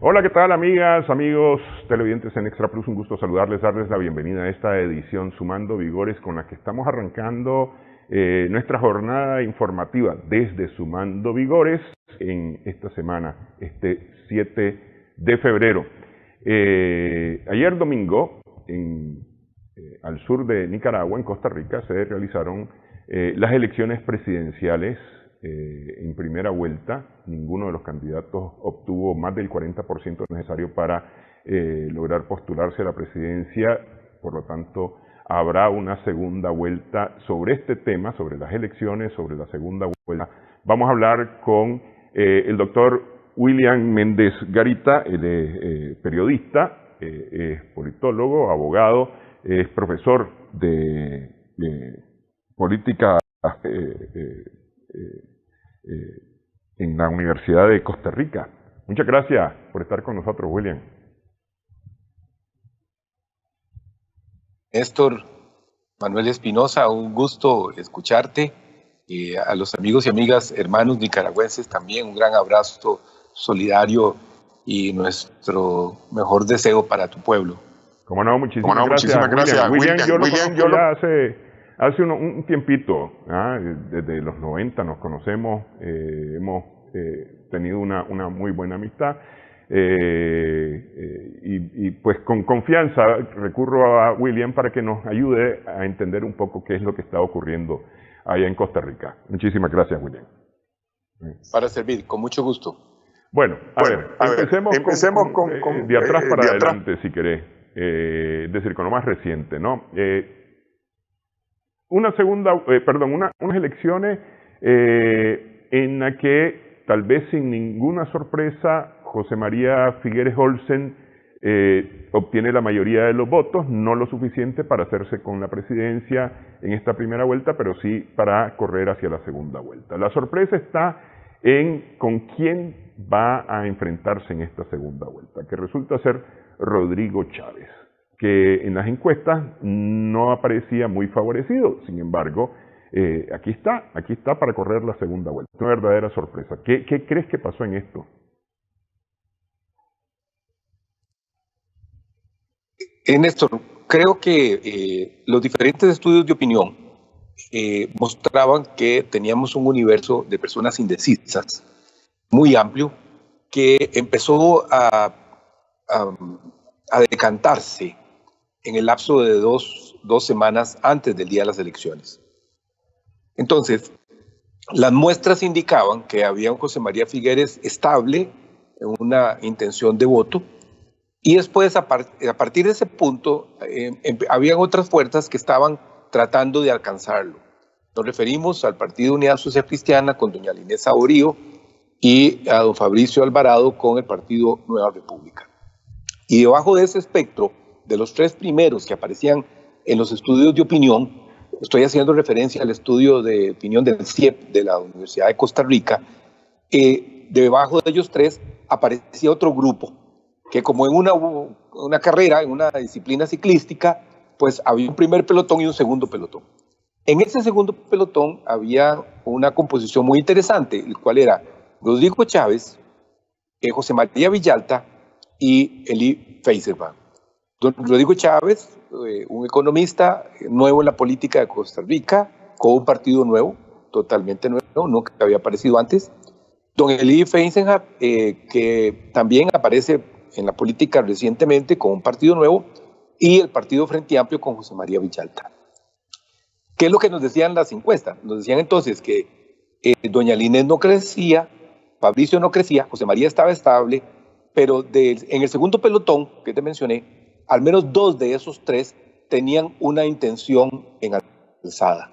Hola, ¿qué tal amigas, amigos televidentes en Extra Plus? Un gusto saludarles, darles la bienvenida a esta edición Sumando Vigores con la que estamos arrancando nuestra jornada informativa desde Sumando Vigores en esta semana, este 7 de febrero. Ayer domingo, al sur de Nicaragua, en Costa Rica, se realizaron las elecciones presidenciales en primera vuelta. Ninguno de los candidatos obtuvo más del 40% necesario para lograr postularse a la presidencia. Por lo tanto, habrá una segunda vuelta sobre este tema, sobre las elecciones, sobre la segunda vuelta. Vamos a hablar con el doctor William Méndez Garita. Él es periodista, es politólogo, abogado, es profesor de política en la Universidad de Costa Rica. Muchas gracias por estar con nosotros, William. Néstor, Manuel Espinosa, un gusto escucharte. A los amigos y amigas, hermanos nicaragüenses también, un gran abrazo solidario y nuestro mejor deseo para tu pueblo. Como no, muchísimas gracias. William, yo lo conozco ya hace un tiempito, desde los 90 nos conocemos, hemos tenido una muy buena amistad y pues con confianza recurro a William para que nos ayude a entender un poco qué es lo que está ocurriendo allá en Costa Rica. Muchísimas gracias, William. Para servir, con mucho gusto. Bueno, empecemos con de atrás para adelante, si querés, es decir, con lo más reciente, ¿no? Unas elecciones en la que tal vez sin ninguna sorpresa José María Figueres Olsen obtiene la mayoría de los votos, no lo suficiente para hacerse con la presidencia en esta primera vuelta, pero sí para correr hacia la segunda vuelta. La sorpresa está en con quién va a enfrentarse en esta segunda vuelta, que resulta ser Rodrigo Chávez, que en las encuestas no aparecía muy favorecido. Sin embargo, aquí está para correr la segunda vuelta. Una verdadera sorpresa. ¿Qué crees que pasó en esto? Néstor, creo que los diferentes estudios de opinión mostraban que teníamos un universo de personas indecisas muy amplio que empezó a decantarse en el lapso de dos semanas antes del día de las elecciones. Entonces, las muestras indicaban que había un José María Figueres estable en una intención de voto, y después, a partir de ese punto, habían otras fuerzas que estaban tratando de alcanzarlo. Nos referimos al Partido Unidad Social Cristiana con doña Inés Saborío y a don Fabricio Alvarado con el Partido Nueva República. Y debajo de ese espectro, de los tres primeros que aparecían en los estudios de opinión, estoy haciendo referencia al estudio de opinión del CIEP de la Universidad de Costa Rica, debajo de ellos tres aparecía otro grupo, que como en una carrera, en una disciplina ciclística, pues había un primer pelotón y un segundo pelotón. En ese segundo pelotón había una composición muy interesante, el cual era Rodrigo Chávez, José María Villalta y Eli Feiserman. Rodrigo Chávez, un economista nuevo en la política de Costa Rica, con un partido nuevo, totalmente nuevo, nunca había aparecido antes. Don Eli Feiserman, que también aparece en la política recientemente con un partido nuevo, y el Partido Frente Amplio con José María Villalta. ¿Qué es lo que nos decían las encuestas? Nos decían entonces que doña Inés no crecía, Fabricio no crecía, José María estaba estable, pero en el segundo pelotón que te mencioné, al menos dos de esos tres tenían una intención en alzada.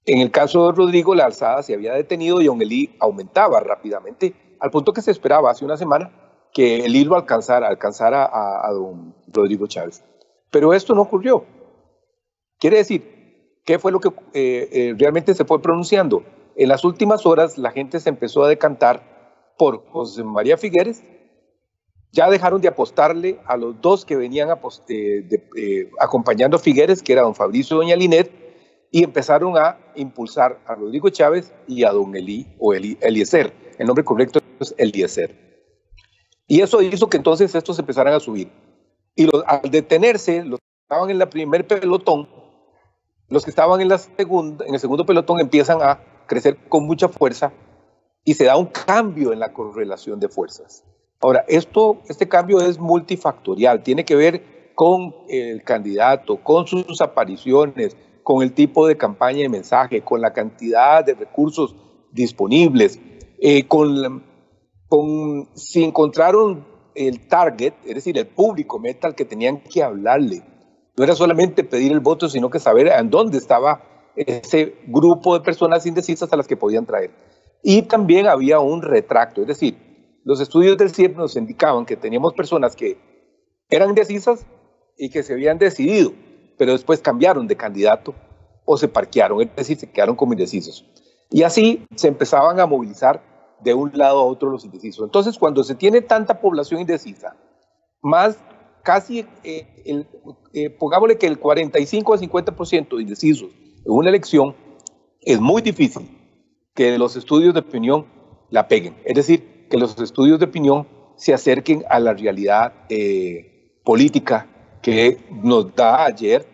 En el caso de Rodrigo, la alzada se había detenido y don Eli aumentaba rápidamente, al punto que se esperaba hace una semana que el hilo alcanzara a don Rodrigo Chávez. Pero esto no ocurrió. Quiere decir, ¿qué fue lo que realmente se fue pronunciando? En las últimas horas la gente se empezó a decantar por José María Figueres. Ya dejaron de apostarle a los dos que venían acompañando a Figueres, que era don Fabricio y doña Linet, y empezaron a impulsar a Rodrigo Chávez y a don Eliezer. El nombre correcto es Eliezer. Y eso hizo que entonces estos empezaran a subir. Y al detenerse, los que estaban en el primer pelotón, los que estaban en el segundo pelotón empiezan a crecer con mucha fuerza y se da un cambio en la correlación de fuerzas. Ahora, este cambio es multifactorial, tiene que ver con el candidato, con sus apariciones, con el tipo de campaña y mensaje, con la cantidad de recursos disponibles, si encontraron el target, es decir, el público meta al que tenían que hablarle. No era solamente pedir el voto, sino que saber en dónde estaba ese grupo de personas indecisas a las que podían traer. Y también había un retracto, es decir, los estudios del CIEP nos indicaban que teníamos personas que eran indecisas y que se habían decidido, pero después cambiaron de candidato o se parquearon, es decir, se quedaron como indecisos. Y así se empezaban a movilizar de un lado a otro los indecisos. Entonces, cuando se tiene tanta población indecisa, más casi, pongámosle que el 45 a 50% de indecisos en una elección, es muy difícil que los estudios de opinión la peguen. Es decir, que los estudios de opinión se acerquen a la realidad política que nos da ayer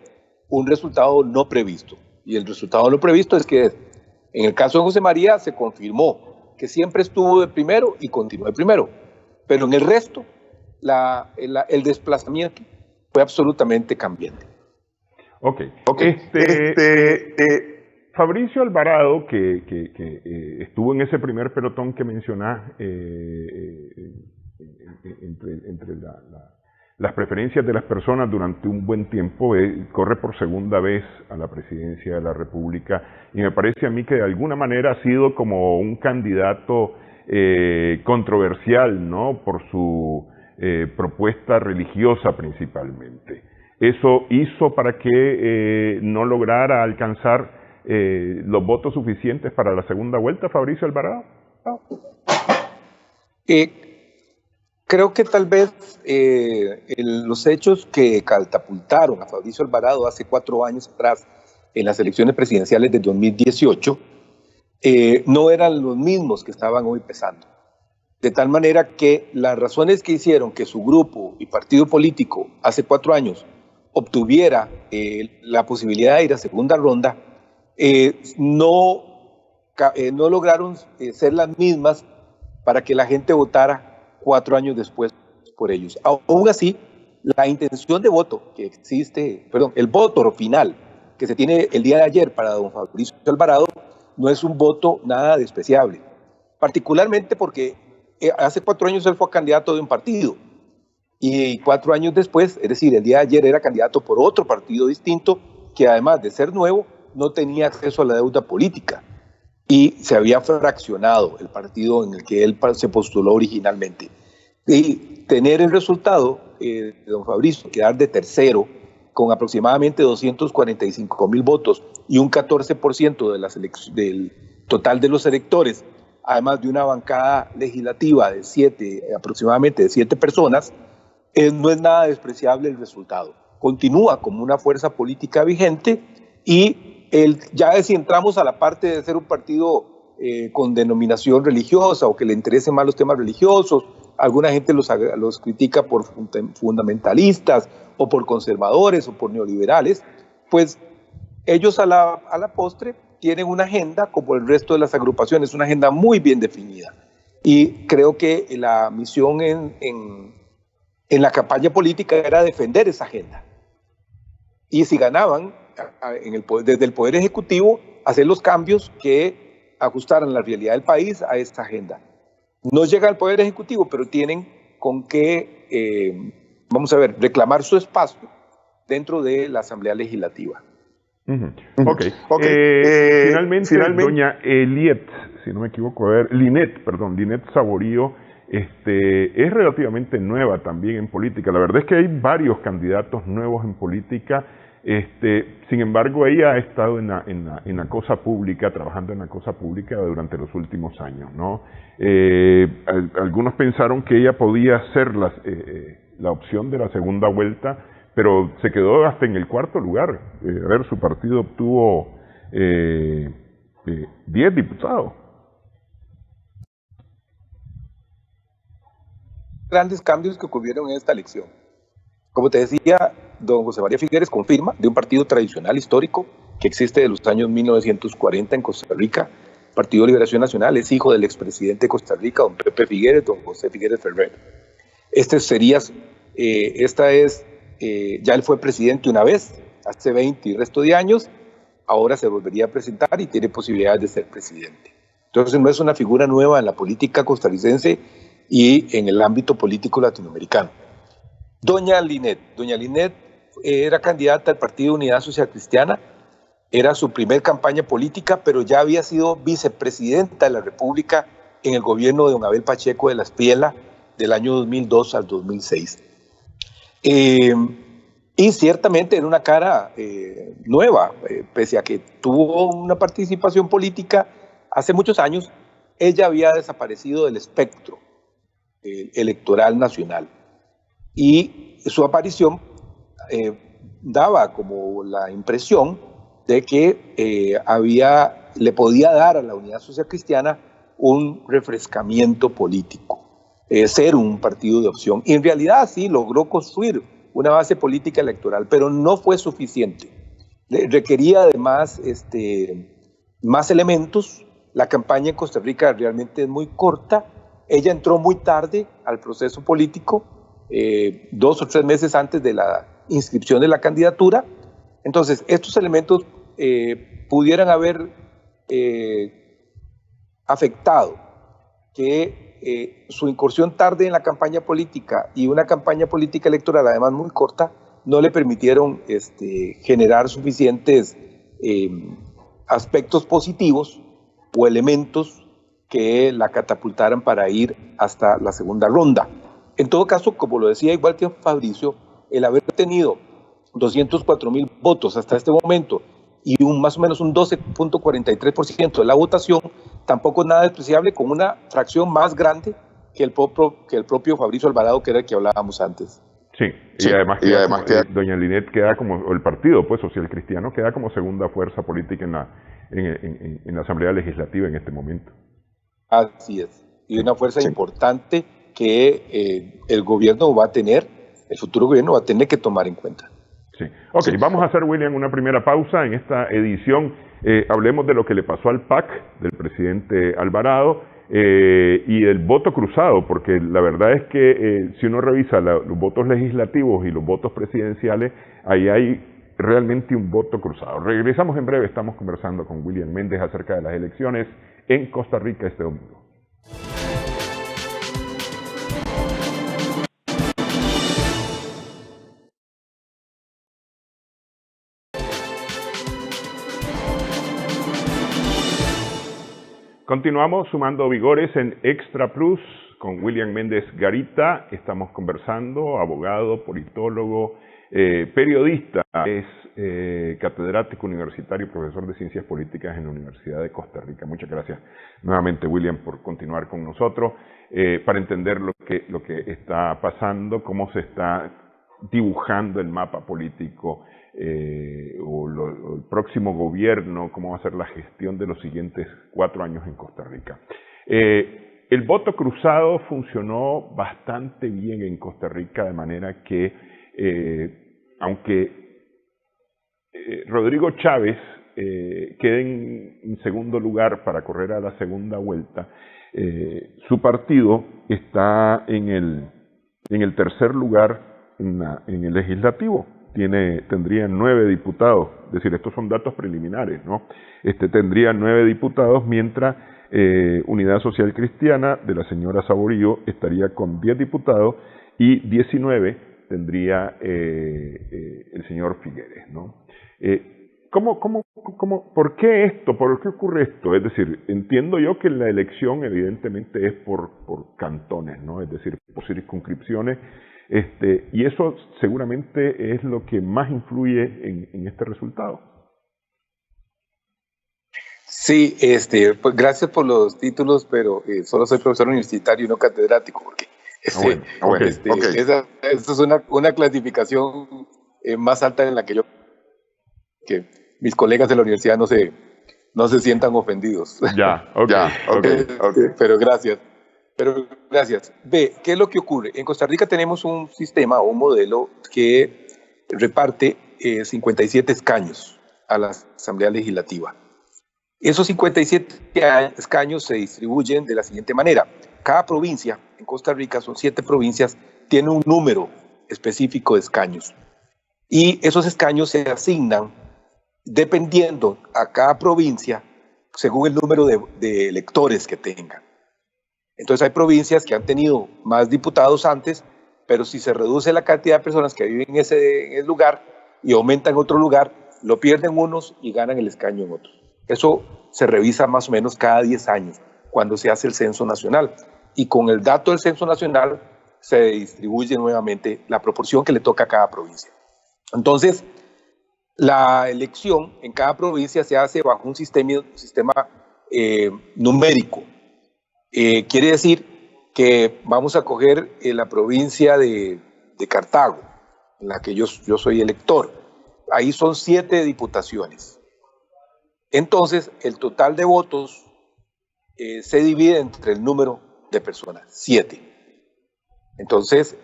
un resultado no previsto. Y el resultado no previsto es que en el caso de José María se confirmó que siempre estuvo de primero y continuó de primero. Pero en el resto, el desplazamiento fue absolutamente cambiante. Ok. Fabricio Alvarado, que estuvo en ese primer pelotón que mencionás, entre las preferencias de las personas durante un buen tiempo, corre por segunda vez a la presidencia de la República, y me parece a mí que de alguna manera ha sido como un candidato controversial, ¿no? Por su propuesta religiosa principalmente. Eso hizo para que no lograra alcanzar los votos suficientes para la segunda vuelta, Fabricio Alvarado. Creo que tal vez los hechos que catapultaron a Fabricio Alvarado hace 4 años atrás en las elecciones presidenciales de 2018 no eran los mismos que estaban hoy pesando. De tal manera que las razones que hicieron que su grupo y partido político hace 4 años obtuviera la posibilidad de ir a segunda ronda, no lograron ser las mismas para que la gente votara 4 años después por ellos. Aún así, la intención de voto que existe, el voto final que se tiene el día de ayer para don Fabricio Alvarado no es un voto nada despreciable, particularmente porque hace 4 años él fue candidato de un partido y 4 años después, es decir, el día de ayer era candidato por otro partido distinto que además de ser nuevo no tenía acceso a la deuda política y se había fraccionado el partido en el que él se postuló originalmente. Y tener el resultado de don Fabricio, quedar de tercero con aproximadamente 245,000 votos y un 14% del total de los electores, además de una bancada legislativa de aproximadamente de 7 personas, no es nada despreciable el resultado. Continúa como una fuerza política vigente y ya si entramos a la parte de ser un partido con denominación religiosa o que le interesen más los temas religiosos, alguna gente los critica por fundamentalistas o por conservadores o por neoliberales, pues ellos a la postre tienen una agenda como el resto de las agrupaciones, una agenda muy bien definida. Y creo que la misión en la campaña política era defender esa agenda. Y si ganaban, desde el Poder Ejecutivo, hacer los cambios que ajustaran la realidad del país a esta agenda. No llega al Poder Ejecutivo, pero tienen con qué, reclamar su espacio dentro de la Asamblea Legislativa. Finalmente, doña Linet Saborío, es relativamente nueva también en política. La verdad es que hay varios candidatos nuevos en política. Sin embargo, ella ha estado en la cosa pública, trabajando en la cosa pública durante los últimos años, ¿no? Algunos pensaron que ella podía ser la opción de la segunda vuelta, pero se quedó hasta en el 4º lugar. Su partido obtuvo 10 diputados. grandes cambios que ocurrieron en esta elección. Como te decía, don José María Figueres confirma de un partido tradicional histórico que existe de los años 1940 en Costa Rica, Partido de Liberación Nacional, es hijo del expresidente de Costa Rica, don Pepe Figueres, don José Figueres Ferrer. Ya él fue presidente una vez, hace 20 y resto de años, ahora se volvería a presentar y tiene posibilidades de ser presidente. Entonces no es una figura nueva en la política costarricense y en el ámbito político latinoamericano. Doña Linet era candidata al Partido Unidad Social Cristiana, era su primer campaña política, pero ya había sido vicepresidenta de la República en el gobierno de don Abel Pacheco de la Espriella del año 2002 al 2006. Y ciertamente era una cara nueva, pese a que tuvo una participación política hace muchos años, ella había desaparecido del espectro electoral nacional. Y su aparición daba como la impresión de que le podía dar a la Unidad Social Cristiana un refrescamiento político, ser un partido de opción. Y en realidad sí logró construir una base política electoral, pero no fue suficiente. Requería además más elementos. La campaña en Costa Rica realmente es muy corta. Ella entró muy tarde al proceso político, 2 o 3 meses antes de la inscripción de la candidatura. Entonces, estos elementos pudieran haber afectado que su incursión tarde en la campaña política y una campaña política electoral, además muy corta, no le permitieron generar suficientes aspectos positivos o elementos que la catapultaran para ir hasta la segunda ronda. En todo caso, como lo decía igual que Fabricio, el haber tenido 204,000 votos hasta este momento y más o menos un 12.43% de la votación, tampoco es nada despreciable, con una fracción más grande que el propio Fabricio Alvarado, que era el que hablábamos antes. Sí, y además doña Linet queda como, o el partido pues social cristiano queda como segunda fuerza política en la Asamblea Legislativa en este momento. Así es, y una fuerza importante que el gobierno va a tener, el futuro gobierno va a tener que tomar en cuenta. Sí. Ok, vamos a hacer, William, una primera pausa en esta edición. Hablemos de lo que le pasó al PAC del presidente Alvarado y el voto cruzado, porque la verdad es que si uno revisa los votos legislativos y los votos presidenciales, ahí hay realmente un voto cruzado. Regresamos en breve, estamos conversando con William Méndez acerca de las elecciones en Costa Rica este domingo. Continuamos sumando vigores en Extra Plus con William Méndez Garita. Estamos conversando, abogado, politólogo, periodista, es catedrático universitario y profesor de Ciencias Políticas en la Universidad de Costa Rica. Muchas gracias nuevamente, William, por continuar con nosotros para entender lo que está pasando, cómo se está dibujando el mapa político o el próximo gobierno, cómo va a ser la gestión de los siguientes 4 años en Costa Rica. El voto cruzado funcionó bastante bien en Costa Rica, de manera que aunque Rodrigo Chávez quede en segundo lugar para correr a la segunda vuelta, su partido está en el tercer lugar en el legislativo. Tendría 9 diputados, es decir, estos son datos preliminares, ¿no? Tendría 9 diputados, mientras Unidad Social Cristiana de la señora Saborío estaría con 10 diputados y 19 tendría el señor Figueres, ¿no? ¿Por qué esto? ¿Por qué ocurre esto? Es decir, entiendo yo que la elección evidentemente es por cantones, ¿no? Es decir, por circunscripciones. Y eso seguramente es lo que más influye en este resultado. Sí, pues gracias por los títulos, pero solo soy profesor universitario y no catedrático, porque esa es una clasificación más alta en la que mis colegas de la universidad no se sientan ofendidos. Ya, ok. Pero gracias. Pero gracias. Ve, ¿qué es lo que ocurre? En Costa Rica tenemos un sistema o un modelo que reparte 57 escaños a la Asamblea Legislativa. Esos 57 escaños se distribuyen de la siguiente manera. Cada provincia, en Costa Rica son 7 provincias, tiene un número específico de escaños. Y esos escaños se asignan dependiendo a cada provincia según el número de electores que tengan. Entonces hay provincias que han tenido más diputados antes, pero si se reduce la cantidad de personas que viven en ese lugar y aumenta en otro lugar, lo pierden unos y ganan el escaño en otros. Eso se revisa más o menos cada 10 años, cuando se hace el censo nacional. Y con el dato del censo nacional se distribuye nuevamente la proporción que le toca a cada provincia. Entonces, la elección en cada provincia se hace bajo un sistema numérico. Quiere decir que vamos a coger la provincia de Cartago, en la que yo soy elector. Ahí son 7 diputaciones. Entonces, el total de votos se divide entre el número de personas, 7. Entonces,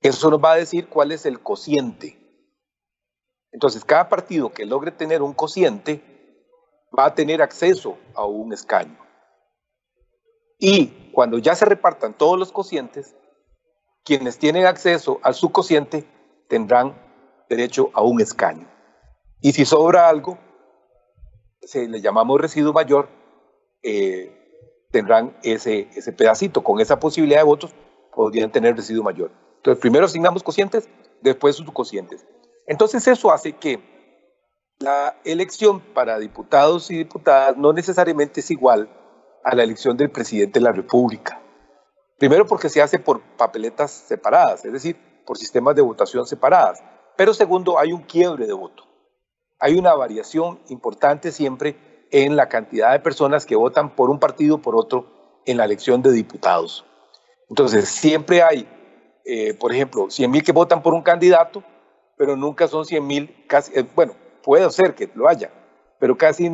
eso nos va a decir cuál es el cociente. Entonces, cada partido que logre tener un cociente va a tener acceso a un escaño. Y cuando ya se repartan todos los cocientes, quienes tienen acceso a su cociente tendrán derecho a un escaño. Y si sobra algo, le llamamos residuo mayor, tendrán ese pedacito. Con esa posibilidad de votos podrían tener residuo mayor. Entonces, primero asignamos cocientes, después subcocientes. Entonces, eso hace que la elección para diputados y diputadas no necesariamente es igual a la elección del presidente de la República. Primero porque se hace por papeletas separadas, es decir, por sistemas de votación separadas. Pero segundo, hay un quiebre de voto. Hay una variación importante siempre en la cantidad de personas que votan por un partido o por otro en la elección de diputados. Entonces, siempre hay, por ejemplo, 100,000 que votan por un candidato, pero nunca son 100,000, casi, bueno, puede ser que lo haya, pero casi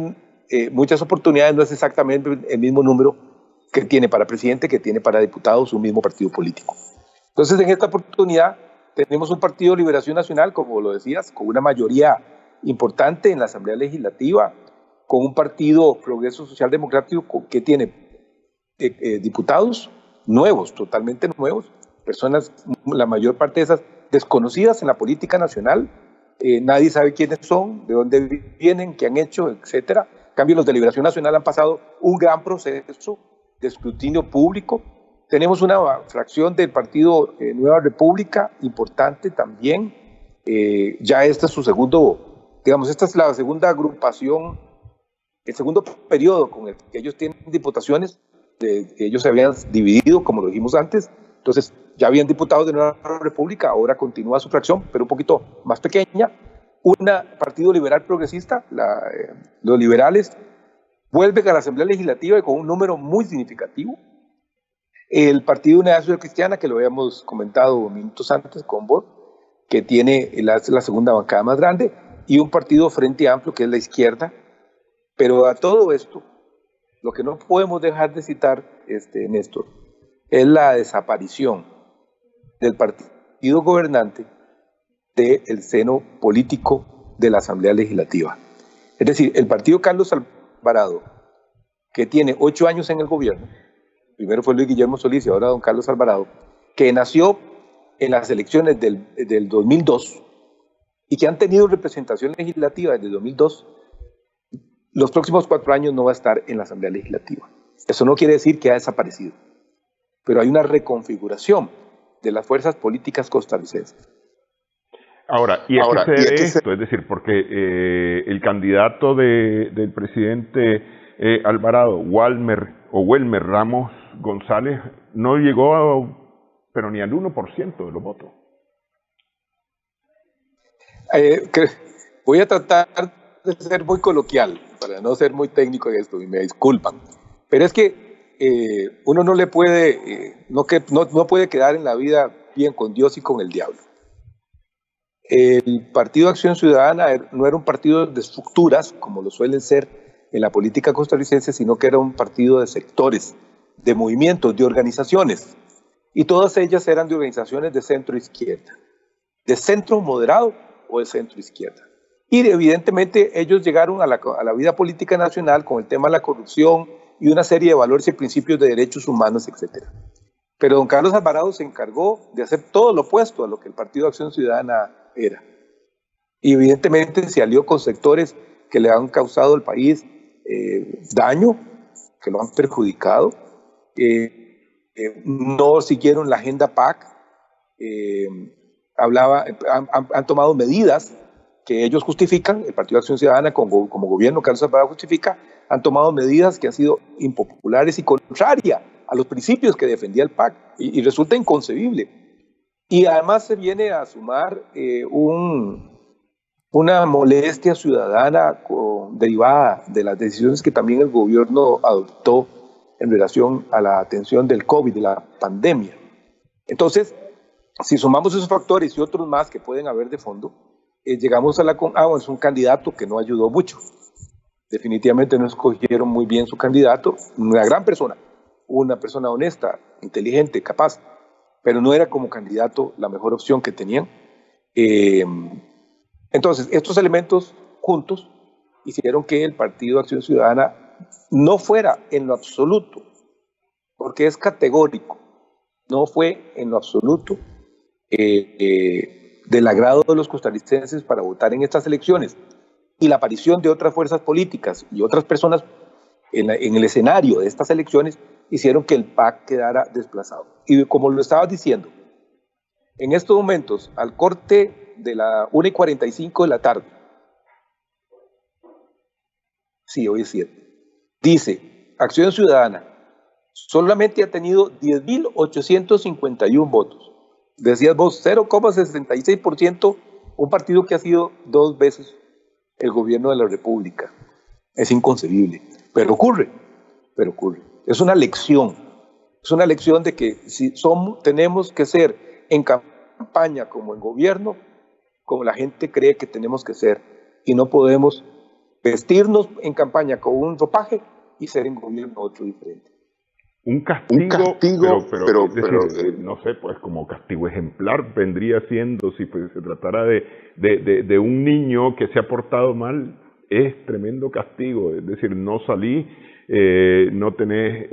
muchas oportunidades no es exactamente el mismo número que tiene para presidente que tiene para diputados un mismo partido político. Entonces, en esta oportunidad tenemos un Partido Liberación Nacional, como lo decías, con una mayoría importante en la Asamblea Legislativa, con un partido Progreso Social Democrático que tiene diputados nuevos, totalmente nuevos, personas, la mayor parte de esas desconocidas en la política nacional, nadie sabe quiénes son, de dónde vienen, qué han hecho, etcétera. En cambio, los de Liberación Nacional han pasado un gran proceso de escrutinio público. Tenemos una fracción del partido Nueva República, importante también. Ya este es su segundo, digamos, esta es la segunda agrupación, el segundo periodo con el que ellos tienen diputaciones, ellos se habían dividido, como lo dijimos antes, entonces ya habían diputados de Nueva República, ahora continúa su fracción, pero un poquito más pequeña. Un partido liberal progresista, los liberales, vuelven a la Asamblea Legislativa y con un número muy significativo. El Partido Unidad Social Cristiana, que lo habíamos comentado minutos antes con vos, que tiene la segunda bancada más grande, y un partido Frente Amplio, que es la izquierda. Pero a todo esto, lo que no podemos dejar de citar, Néstor, es la desaparición del partido gobernante del seno político de la Asamblea Legislativa. Es decir, el partido Carlos Alvarado, que tiene 8 años en el gobierno, primero fue Luis Guillermo Solís y ahora don Carlos Alvarado, que nació en las elecciones del 2002 y que han tenido representación legislativa desde el 2002, los próximos 4 años no va a estar en la Asamblea Legislativa. Eso no quiere decir que ha desaparecido, pero hay una reconfiguración de las fuerzas políticas costarricenses. Ahora, ¿y a qué se debe esto? Es decir, porque el candidato del presidente Alvarado, Welmer Ramos González, no llegó pero ni al 1% de los votos. Voy a tratar de ser muy coloquial, para no ser muy técnico en esto, y me disculpan. Pero es que uno no le puede, no puede quedar en la vida bien con Dios y con el diablo. El Partido Acción Ciudadana no era un partido de estructuras, como lo suelen ser en la política costarricense, sino que era un partido de sectores de movimientos, de organizaciones, y todas ellas eran de organizaciones de centro izquierda, de centro moderado o de centro izquierda. Y evidentemente ellos llegaron a la vida política nacional con el tema de la corrupción y una serie de valores y principios de derechos humanos, etc. Pero don Carlos Alvarado se encargó de hacer todo lo opuesto a lo que el Partido de Acción Ciudadana era. Y evidentemente se alió con sectores que le han causado al país daño, que lo han perjudicado. No siguieron la agenda PAC, han tomado medidas que ellos justifican, el Partido de Acción Ciudadana como gobierno, Carlos Alvarado justifica, han tomado medidas que han sido impopulares y contrarias a los principios que defendía el PAC, y resulta inconcebible. Y además se viene a sumar una molestia ciudadana derivada de las decisiones que también el gobierno adoptó en relación a la atención del COVID, de la pandemia. Entonces, si sumamos esos factores y otros más que pueden haber de fondo, llegamos a es un candidato que no ayudó mucho. Definitivamente no escogieron muy bien su candidato, una gran persona, una persona honesta, inteligente, capaz, pero no era como candidato la mejor opción que tenían. Entonces, estos elementos juntos hicieron que el Partido de Acción Ciudadana no fuera en lo absoluto, porque es categórico, no fue en lo absoluto del agrado de los costarricenses para votar en estas elecciones. Y la aparición de otras fuerzas políticas y otras personas en el escenario de estas elecciones hicieron que el PAC quedara desplazado. Y como lo estaba diciendo, en estos momentos, al corte de la 1:45 de la tarde, sí, hoy es 7, dice, Acción Ciudadana solamente ha tenido 10.851 votos. Decías vos, 0,66%, un partido que ha sido 2 veces el gobierno de la República. Es inconcebible, pero ocurre. Es una lección de que si tenemos que ser en campaña como en gobierno, como la gente cree que tenemos que ser, y no podemos vestirnos en campaña con un ropaje y ser en gobierno otro diferente. Un castigo, pero no sé, pues como castigo ejemplar vendría siendo, si pues, se tratara de un niño que se ha portado mal, es tremendo castigo. Es decir, no salí, no tenés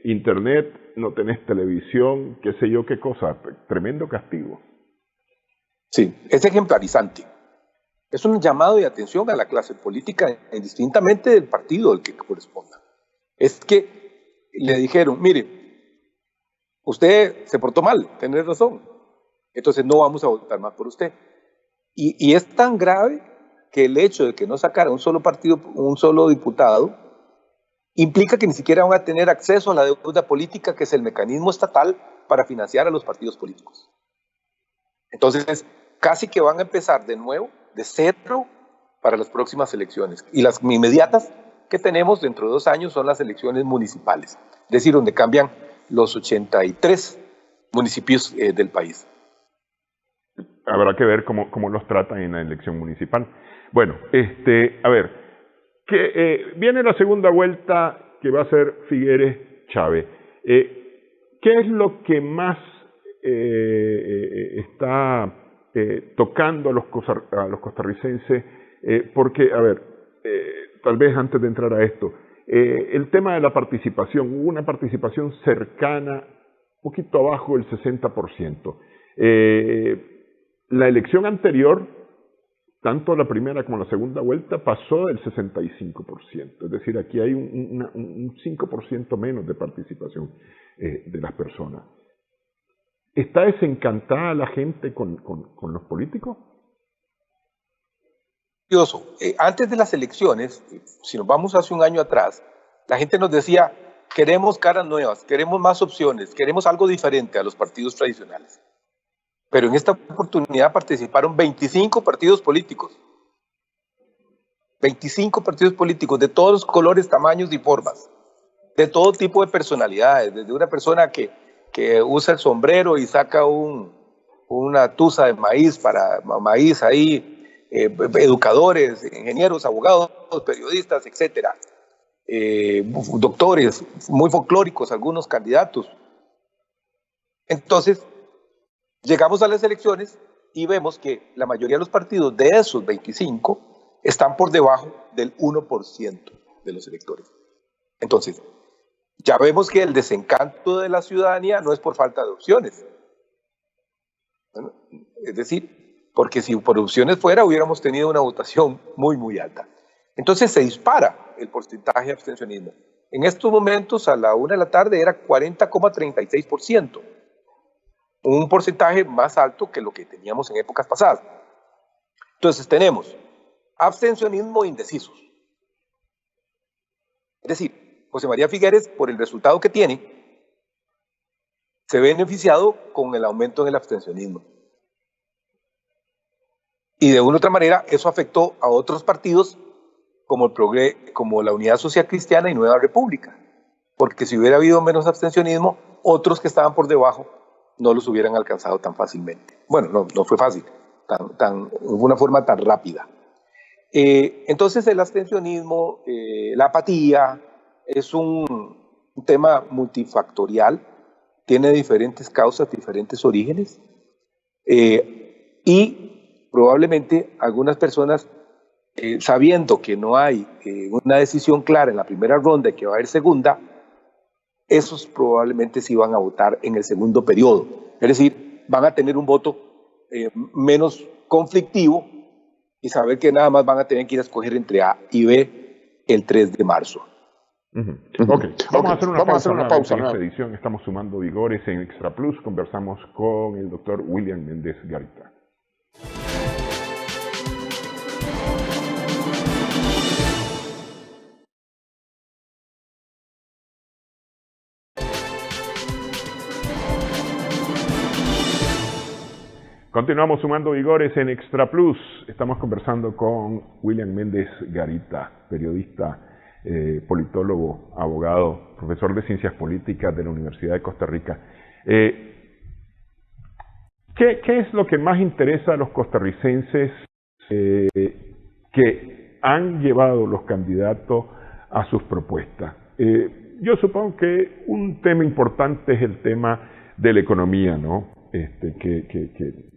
internet, no tenés televisión, qué sé yo qué cosa, tremendo castigo. Sí, es ejemplarizante. Es un llamado de atención a la clase política, indistintamente del partido al que corresponda. Es que le dijeron, mire, usted se portó mal, tenés razón, entonces no vamos a votar más por usted. Y es tan grave que el hecho de que no sacara un solo diputado, implica que ni siquiera van a tener acceso a la deuda política, que es el mecanismo estatal para financiar a los partidos políticos. Entonces, casi que van a empezar de nuevo, de cero, para las próximas elecciones. Y las inmediatas que tenemos dentro de 2 años son las elecciones municipales, es decir, donde cambian los 83 municipios del país. Habrá que ver cómo los tratan en la elección municipal. Bueno, a ver, viene la segunda vuelta que va a ser Figueres-Chávez. ¿Qué es lo que más está tocando a los costarricenses? Porque, a ver, tal vez antes de entrar a esto, el tema de la participación, hubo una participación cercana, un poquito abajo del 60%. La elección anterior, tanto la primera como la segunda vuelta, pasó del 65%. Es decir, aquí hay un 5% menos de participación de las personas. ¿Está desencantada la gente con los políticos? Antes de las elecciones, si nos vamos hace un año atrás, la gente nos decía, queremos caras nuevas, queremos más opciones, queremos algo diferente a los partidos tradicionales. Pero en esta oportunidad participaron 25 partidos políticos. 25 partidos políticos de todos los colores, tamaños y formas. De todo tipo de personalidades, desde una persona que usa el sombrero y saca una tuza de maíz para maíz ahí, educadores, ingenieros, abogados, periodistas, etc. doctores, muy folclóricos algunos candidatos. Entonces, llegamos a las elecciones y vemos que la mayoría de los partidos de esos 25 están por debajo del 1% de los electores. Entonces, ya vemos que el desencanto de la ciudadanía no es por falta de opciones. Bueno, es decir, porque si por opciones fuera, hubiéramos tenido una votación muy, muy alta. Entonces se dispara el porcentaje de abstencionismo. En estos momentos, a la 1 de la tarde, era 40,36%. Un porcentaje más alto que lo que teníamos en épocas pasadas. Entonces tenemos abstencionismo e indecisos. Es decir, José María Figueres, por el resultado que tiene, se ve beneficiado con el aumento en el abstencionismo. Y de una u otra manera, eso afectó a otros partidos como la Unidad Social Cristiana y Nueva República. Porque si hubiera habido menos abstencionismo, otros que estaban por debajo no los hubieran alcanzado tan fácilmente. Bueno, no fue fácil, de una forma tan rápida. Entonces el abstencionismo, la apatía, es un tema multifactorial, tiene diferentes causas, diferentes orígenes, y probablemente algunas personas, sabiendo que no hay una decisión clara en la primera ronda y que va a haber segunda, esos probablemente sí van a votar en el segundo periodo. Es decir, van a tener un voto menos conflictivo y saber que nada más van a tener que ir a escoger entre A y B el 3 de marzo. Ok, vamos a hacer una pausa. En esta edición estamos sumando vigores en Extra Plus. Conversamos con el doctor William Méndez Garita. Continuamos sumando vigores en Extra Plus. Estamos conversando con William Méndez Garita, periodista, politólogo, abogado, profesor de Ciencias Políticas de la Universidad de Costa Rica. ¿Qué es lo que más interesa a los costarricenses que han llevado los candidatos a sus propuestas? Yo supongo que un tema importante es el tema de la economía, ¿no? Que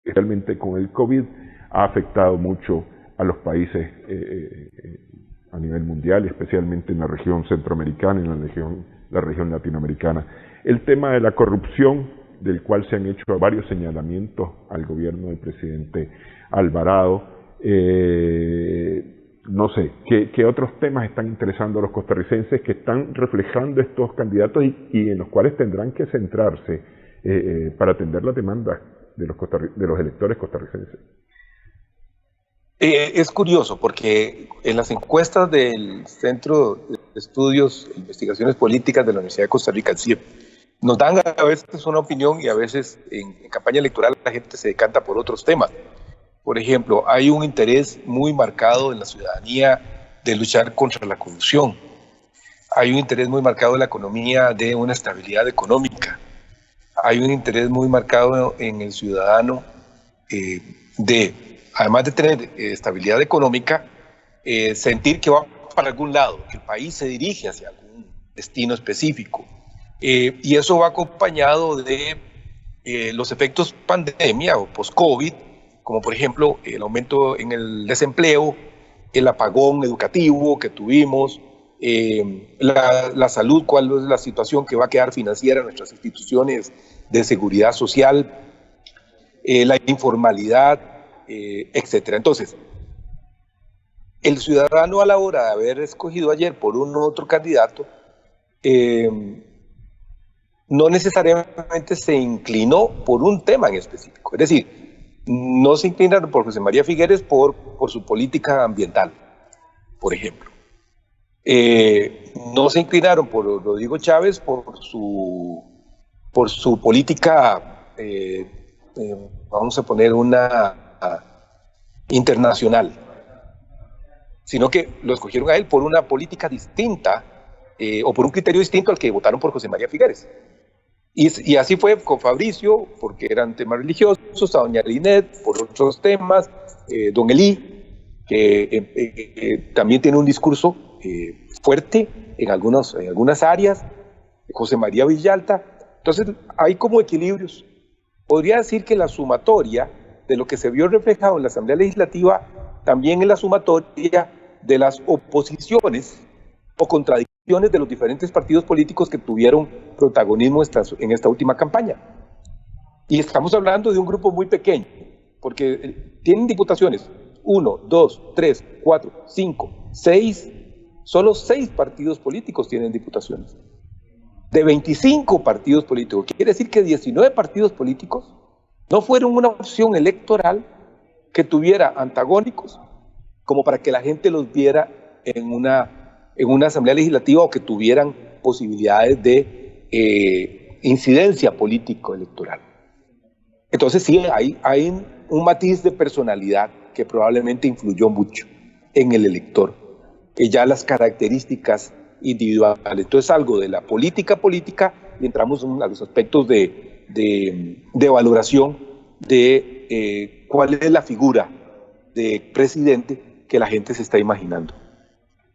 realmente con el COVID ha afectado mucho a los países a nivel mundial, especialmente en la región centroamericana, en la región latinoamericana. El tema de la corrupción, del cual se han hecho varios señalamientos al gobierno del presidente Alvarado. No sé, ¿qué otros temas están interesando a los costarricenses que están reflejando estos candidatos y en los cuales tendrán que centrarse para atender la demanda de los electores costarricenses? Es curioso porque en las encuestas del Centro de Estudios e Investigaciones Políticas de la Universidad de Costa Rica, el CIEP, nos dan a veces una opinión y a veces en campaña electoral la gente se decanta por otros temas. Por ejemplo, hay un interés muy marcado en la ciudadanía de luchar contra la corrupción. Hay un interés muy marcado en la economía de una estabilidad económica. Hay un interés muy marcado en el ciudadano además de tener estabilidad económica, sentir que va para algún lado, que el país se dirige hacia algún destino específico. Y eso va acompañado de los efectos pandemia o post-COVID, como por ejemplo el aumento en el desempleo, el apagón educativo que tuvimos, la salud, cuál es la situación que va a quedar financiera en nuestras instituciones de seguridad social, la informalidad, etcétera. Entonces, el ciudadano a la hora de haber escogido ayer por un otro candidato, no necesariamente se inclinó por un tema en específico. Es decir, no se inclinaron por José María Figueres por su política ambiental, por ejemplo. No se inclinaron por Rodrigo Chávez por su política, vamos a poner una internacional, sino que lo escogieron a él por una política distinta o por un criterio distinto al que votaron por José María Figueres. Y así fue con Fabricio, porque eran temas religiosos, a doña Linet por otros temas, don Elí que también tiene un discurso fuerte en algunas áreas, José María Villalta. Entonces hay como equilibrios. Podría decir que la sumatoria de lo que se vio reflejado en la Asamblea Legislativa también es la sumatoria de las oposiciones o contradicciones de los diferentes partidos políticos que tuvieron protagonismo en esta última campaña. Y estamos hablando de un grupo muy pequeño, porque tienen diputaciones, 1, 2, 3, 4, 5, 6, solo 6 partidos políticos tienen diputaciones. De 25 partidos políticos, quiere decir que 19 partidos políticos no fueron una opción electoral que tuviera antagónicos como para que la gente los viera en una asamblea legislativa o que tuvieran posibilidades de incidencia político-electoral. Entonces sí, hay un matiz de personalidad que probablemente influyó mucho en el elector, que ya las características individuales. Entonces algo de la política y entramos a los aspectos de valoración de cuál es la figura de presidente que la gente se está imaginando.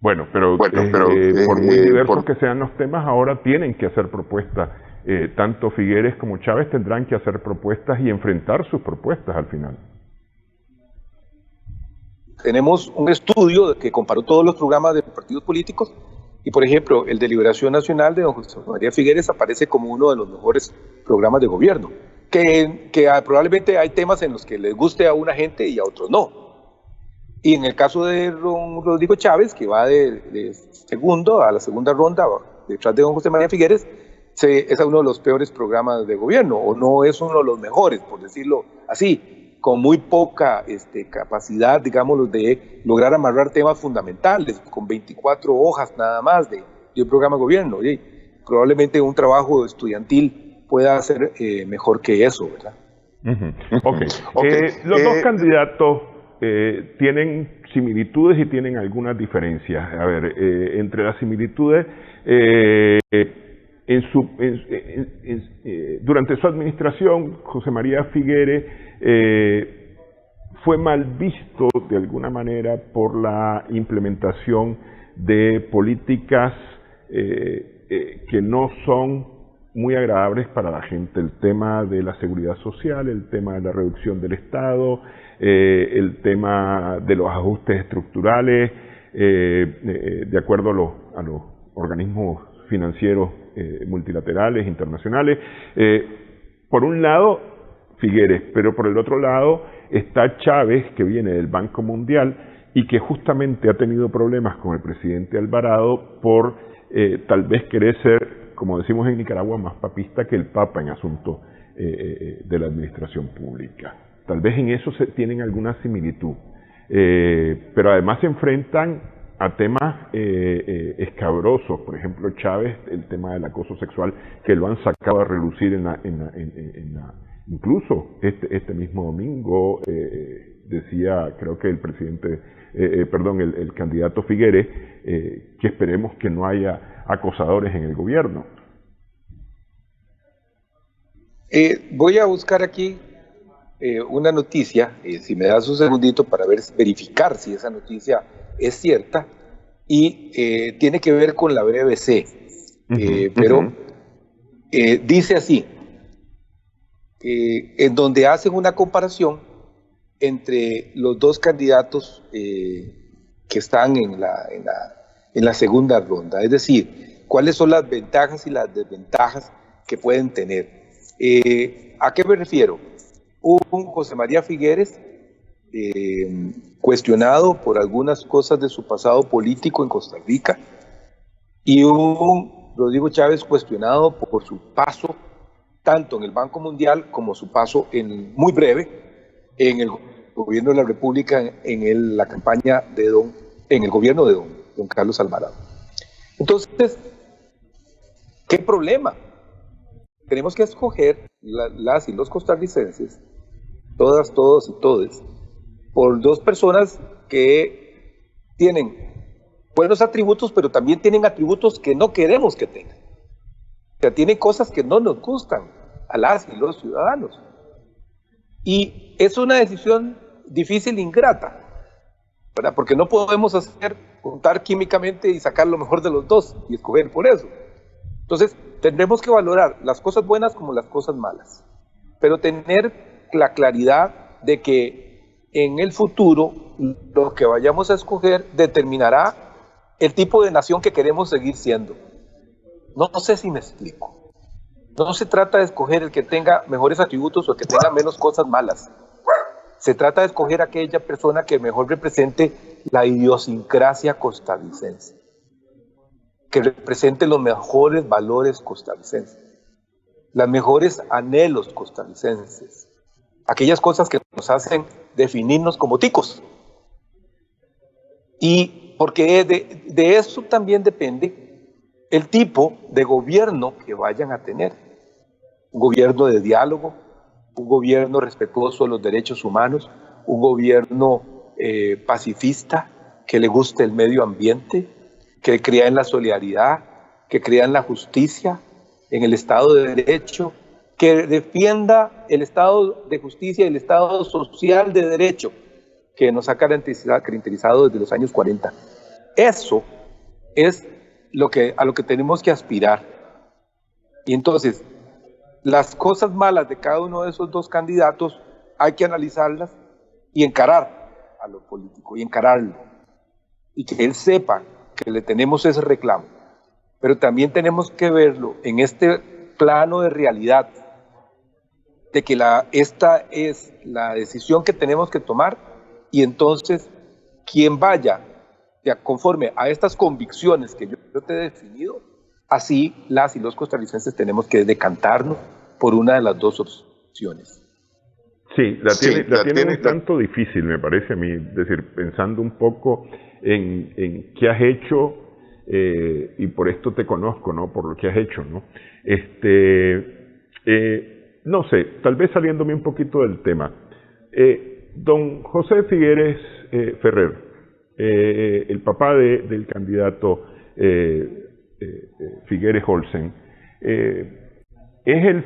Bueno, pero por muy diversos que sean los temas, ahora tienen que hacer propuestas. Tanto Figueres como Chávez tendrán que hacer propuestas y enfrentar sus propuestas al final. Tenemos un estudio que comparó todos los programas de partidos políticos y, por ejemplo, el de Liberación Nacional de don José María Figueres aparece como uno de los mejores programas de gobierno, que probablemente hay temas en los que les guste a una gente y a otros no. Y en el caso de don Rodrigo Chávez, que va de segundo a la segunda ronda, detrás de don José María Figueres, es uno de los peores programas de gobierno, o no es uno de los mejores, por decirlo así, con muy poca capacidad, digámoslo, de lograr amarrar temas fundamentales, con 24 hojas nada más de un programa de gobierno. Y probablemente un trabajo estudiantil pueda ser mejor que eso, ¿verdad? Okay. Los dos candidatos tienen similitudes y tienen algunas diferencias. A ver, entre las similitudes, durante su administración, José María Figueres fue mal visto de alguna manera por la implementación de políticas que no son muy agradables para la gente. El tema de la seguridad social, el tema de la reducción del Estado, el tema de los ajustes estructurales, de acuerdo a los organismos financieros multilaterales, internacionales. Por un lado, Figueres, pero por el otro lado está Chávez, que viene del Banco Mundial y que justamente ha tenido problemas con el presidente Alvarado por tal vez querer ser, como decimos en Nicaragua, más papista que el Papa en asuntos de la administración pública. Tal vez en eso tienen alguna similitud, pero además se enfrentan a temas escabrosos. Por ejemplo, Chávez, el tema del acoso sexual, que lo han sacado a relucir incluso este mismo domingo, decía, creo que el candidato Figueres, que esperemos que no haya acosadores en el gobierno. Voy a buscar aquí una noticia, si me das un segundito para verificar si esa noticia es cierta, y tiene que ver con la BBC, pero dice así, en donde hacen una comparación entre los dos candidatos que están en la segunda ronda, es decir, cuáles son las ventajas y las desventajas que pueden tener. ¿A qué me refiero? Un José María Figueres cuestionado por algunas cosas de su pasado político en Costa Rica y un Rodrigo Chávez cuestionado por su paso tanto en el Banco Mundial como su paso muy breve en el gobierno de la República en la campaña en el gobierno de don Carlos Alvarado. Entonces, ¿qué problema? Tenemos que escoger las y los costarricenses, todas, todos y todes, por dos personas que tienen buenos atributos, pero también tienen atributos que no queremos que tengan. O sea, tienen cosas que no nos gustan a las y los ciudadanos. Y es una decisión difícil e ingrata. ¿verdad? Porque no podemos juntar químicamente y sacar lo mejor de los dos y escoger por eso. Entonces, tendremos que valorar las cosas buenas como las cosas malas, pero tener la claridad de que en el futuro lo que vayamos a escoger determinará el tipo de nación que queremos seguir siendo. No sé si me explico. No se trata de escoger el que tenga mejores atributos o el que tenga menos cosas malas. Se trata de escoger a aquella persona que mejor represente la idiosincrasia costarricense, que represente los mejores valores costarricenses, los mejores anhelos costarricenses, aquellas cosas que nos hacen definirnos como ticos. Y porque de eso también depende el tipo de gobierno que vayan a tener. Un gobierno de diálogo, un gobierno respetuoso de los derechos humanos, un gobierno pacifista, que le guste el medio ambiente, que crea en la solidaridad, que crea en la justicia, en el Estado de Derecho, que defienda el Estado de justicia y el Estado social de derecho que nos ha caracterizado desde los años 40. Eso es a lo que tenemos que aspirar. Y entonces, las cosas malas de cada uno de esos dos candidatos hay que analizarlas y encarar a lo político, y encararlo. Y que él sepa que le tenemos ese reclamo. Pero también tenemos que verlo en este plano de realidad, de que esta es la decisión que tenemos que tomar, y entonces quien vaya conforme a estas convicciones que yo te he definido, así las y los costarricenses tenemos que decantarnos por una de las dos opciones. Sí, la tiene un tanto difícil, me parece a mí, es decir, pensando un poco en qué has hecho, y por esto te conozco, ¿no? Por lo que has hecho, ¿no? No sé, tal vez saliéndome un poquito del tema. Don José Figueres Ferrer, el papá del candidato Figueres Olsen, es el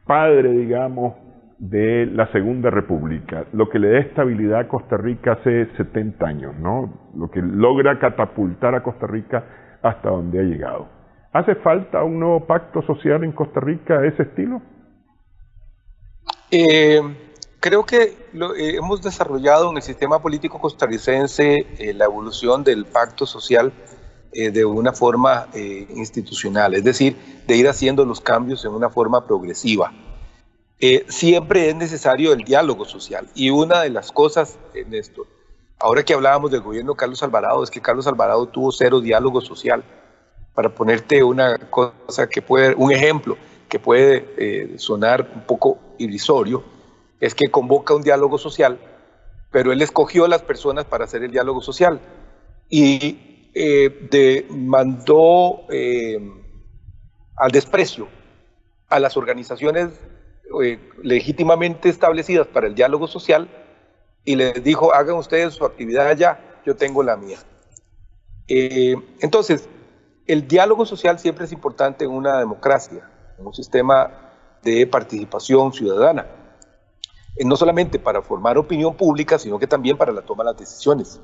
padre, digamos, de la Segunda República, lo que le da estabilidad a Costa Rica hace 70 años, ¿no? Lo que logra catapultar a Costa Rica hasta donde ha llegado. ¿Hace falta un nuevo pacto social en Costa Rica de ese estilo? Creo que hemos desarrollado en el sistema político costarricense la evolución del pacto social de una forma institucional, es decir, de ir haciendo los cambios en una forma progresiva. Siempre es necesario el diálogo social, y una de las cosas en esto, ahora que hablábamos del gobierno de Carlos Alvarado, es que Carlos Alvarado tuvo cero diálogo social. Para ponerte una cosa un ejemplo que puede sonar un poco irrisorio, es que convoca un diálogo social, pero él escogió a las personas para hacer el diálogo social y mandó al desprecio a las organizaciones legítimamente establecidas para el diálogo social, y les dijo: hagan ustedes su actividad allá, yo tengo la mía. Entonces, el diálogo social siempre es importante en una democracia, en un sistema de participación ciudadana, no solamente para formar opinión pública, sino que también para la toma de las decisiones.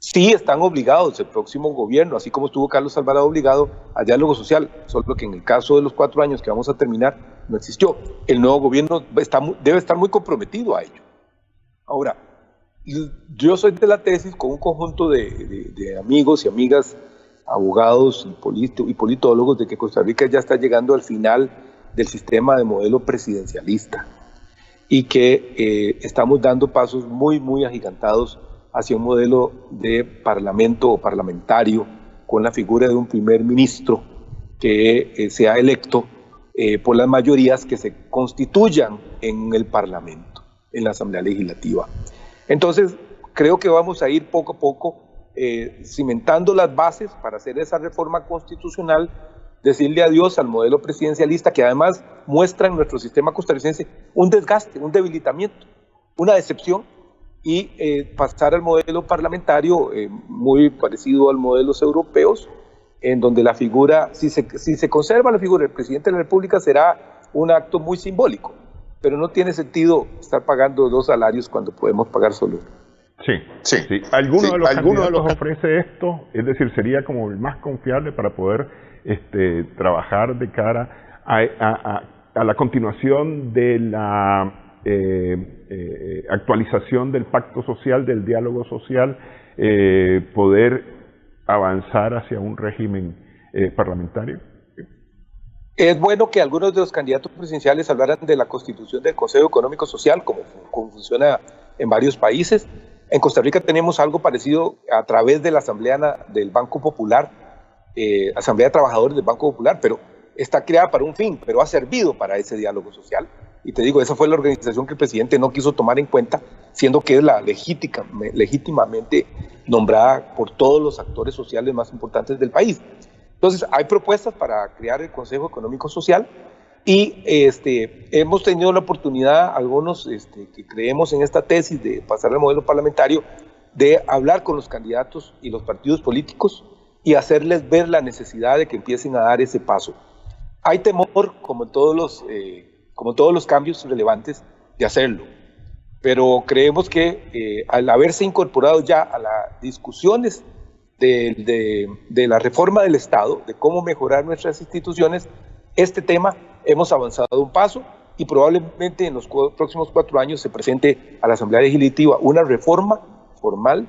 Sí están obligados el próximo gobierno, así como estuvo Carlos Alvarado obligado al diálogo social, solo que en el caso de los 4 años que vamos a terminar no existió. El nuevo gobierno debe estar muy comprometido a ello. Ahora, yo soy de la tesis, con un conjunto de amigos y amigas, abogados y politólogos, de que Costa Rica ya está llegando al final del sistema de modelo presidencialista y que estamos dando pasos muy, muy agigantados hacia un modelo de parlamento o parlamentario, con la figura de un primer ministro que sea electo por las mayorías que se constituyan en el parlamento, en la Asamblea Legislativa. Entonces, creo que vamos a ir poco a poco cimentando las bases para hacer esa reforma constitucional, decirle adiós al modelo presidencialista, que además muestra en nuestro sistema costarricense un desgaste, un debilitamiento, una decepción, y pasar al modelo parlamentario muy parecido a los modelos europeos, en donde la figura, si se conserva la figura del presidente de la República, será un acto muy simbólico, pero no tiene sentido estar pagando 2 salarios cuando podemos pagar solo uno. Sí, sí. ¿Alguno de los candidatos ofrece esto? Es decir, sería como el más confiable para poder trabajar de cara a la continuación de la actualización del pacto social, del diálogo social, poder avanzar hacia un régimen parlamentario. Es bueno que algunos de los candidatos presidenciales hablaran de la constitución del Consejo Económico Social, como funciona en varios países. En Costa Rica tenemos algo parecido a través de la Asamblea del Banco Popular, Asamblea de Trabajadores del Banco Popular, pero está creada para un fin, pero ha servido para ese diálogo social. Y te digo, esa fue la organización que el presidente no quiso tomar en cuenta, siendo que es la legítimamente nombrada por todos los actores sociales más importantes del país. Entonces, hay propuestas para crear el Consejo Económico Social y hemos tenido la oportunidad, algunos que creemos en esta tesis de pasar al modelo parlamentario, de hablar con los candidatos y los partidos políticos y hacerles ver la necesidad de que empiecen a dar ese paso. Hay temor, como todos los cambios relevantes, de hacerlo, pero creemos que al haberse incorporado ya a las discusiones de la reforma del Estado, de cómo mejorar nuestras instituciones, este tema hemos avanzado un paso y probablemente en los próximos 4 años se presente a la Asamblea Legislativa una reforma formal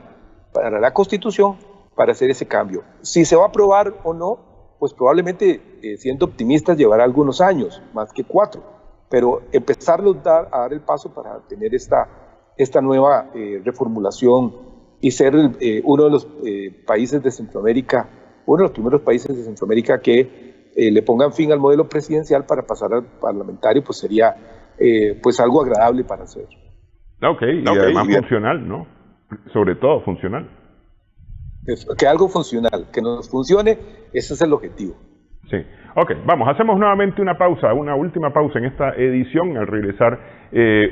para la Constitución para hacer ese cambio. Si se va a aprobar o no, pues probablemente, siendo optimistas, llevará algunos años, más que 4, pero empezarlos a dar el paso para tener esta nueva reformulación y ser uno de los países de Centroamérica, uno de los primeros países de Centroamérica que le pongan fin al modelo presidencial para pasar al parlamentario, pues sería pues algo agradable para hacer. Ok, y además funcional, ¿no? Sobre todo funcional. Que algo funcional, que nos funcione, ese es el objetivo. Sí, ok, vamos, hacemos nuevamente una pausa, una última pausa en esta edición, al regresar